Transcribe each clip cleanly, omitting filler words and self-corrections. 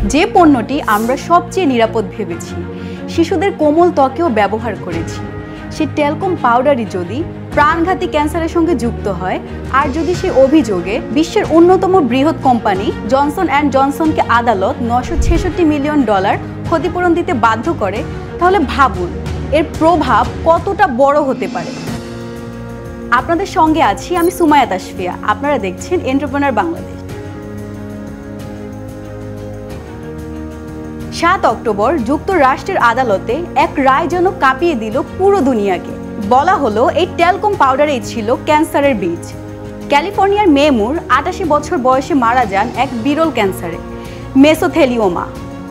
যে পণ্যটি আমরা সবচেয়ে নিরাপদ ভেবেছি, শিশুদের কোমল ত্বকেও ব্যবহার করেছি, সে ট্যালকম পাউডারই যদি প্রাণঘাতী ক্যান্সারের সঙ্গে যুক্ত হয়, আর যদি সে অভিযোগে বিশ্বের অন্যতম বৃহৎ কোম্পানি জনসন অ্যান্ড জনসনকে আদালত $966 মিলিয়ন ক্ষতিপূরণ দিতে বাধ্য করে, তাহলে ভাবুন এর প্রভাব কতটা বড় হতে পারে। আপনাদের সঙ্গে আছি আমি সুমাইয়া তাসফিয়া। আপনারা দেখছেন এন্টারপ্রেনার বাংলাদেশ। 7 অক্টোবর যুক্তরাষ্ট্রের আদালতে এক রায় যেন কাঁপিয়ে দিল পুরো দুনিয়াকে। বলা হলো এই ট্যালকম পাউডারেই ছিল ক্যান্সারের বীজ। ক্যালিফোর্নিয়ার মেমুর 88 বছর বয়সে মারা যান এক বিরল ক্যান্সারে, মেসোথেলিওমা।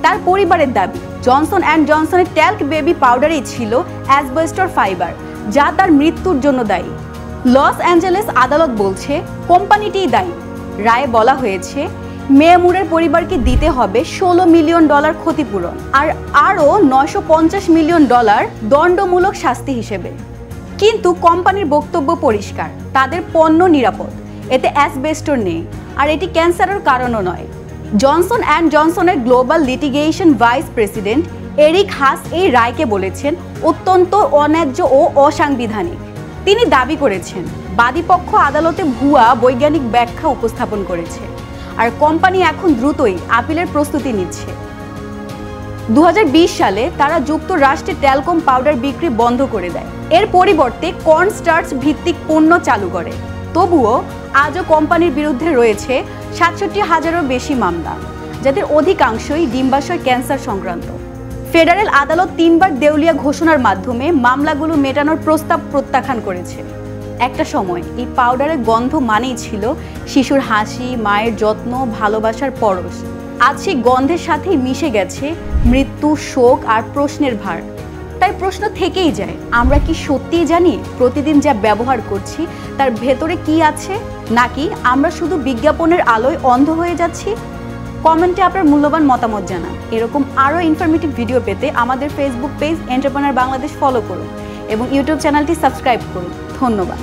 তার পরিবারের দাবি জনসন অ্যান্ড জনসনের ট্যাল্ক বেবি পাউডারেই ছিল অ্যাসবেস্টর ফাইবার, যা তার মৃত্যুর জন্য দায়ী। লস অ্যাঞ্জেলেস আদালত বলছে কোম্পানিটিই দায়ী। রায়ে বলা হয়েছে মেমুরের পরিবারকে দিতে হবে $16 মিলিয়ন ক্ষতিপূরণ আর আরও $950 মিলিয়ন দণ্ডমূলক শাস্তি হিসেবে। কিন্তু কোম্পানির বক্তব্য পরিষ্কার, তাদের পণ্য নিরাপদ, এতে অ্যাসবেস্টর নেই, আর এটি ক্যান্সারের কারণও নয়। জনসন অ্যান্ড জনসনের global litigation vice president Eric Haas এই রায়কে বলেছেন অত্যন্ত অন্যায্য ও অসাংবিধানিক। তিনি দাবি করেছেন বাদীপক্ষ আদালতে ভুয়া বৈজ্ঞানিক ব্যাখ্যা উপস্থাপন করেছে, আর কোম্পানি এখন দ্রুতই আপিলের প্রস্তুতি নিচ্ছে। 2020 সালে তারা যুক্তরাষ্ট্রে ট্যালকম পাউডার বিক্রি বন্ধ করে দেয়, এর পরিবর্তে কর্ন স্টার্চ ভিত্তিক পণ্য চালু করে। তবুও আজও কোম্পানির বিরুদ্ধে রয়েছে 67,000-এরও বেশি মামলা, যাদের অধিকাংশই ডিম্বাশয় ক্যান্সার সংক্রান্ত। ফেডারেল আদালত 3 বার দেউলিয়া ঘোষণার মাধ্যমে মামলাগুলো মেটানোর প্রস্তাব প্রত্যাখ্যান করেছে। একটা সময় এই পাউডারের গন্ধ মানেই ছিল শিশুর হাসি, মায়ের যত্ন, ভালোবাসার পরশ। আজ সেই গন্ধের সাথেই মিশে গেছে মৃত্যু, শোক আর প্রশ্নের ভার। তাই প্রশ্ন থেকেই যায়, আমরা কি সত্যিই জানি প্রতিদিন যা ব্যবহার করছি তার ভেতরে কি আছে, নাকি আমরা শুধু বিজ্ঞাপনের আলোয় অন্ধ হয়ে যাচ্ছি? কমেন্টে আপনার মূল্যবান মতামত জানান। এরকম আরও ইনফরমেটিভ ভিডিও পেতে আমাদের Facebook page entrepreneur Bangladesh follow করুন এবং ইউটিউব চ্যানেলটি সাবস্ক্রাইব করুন। ধন্যবাদ।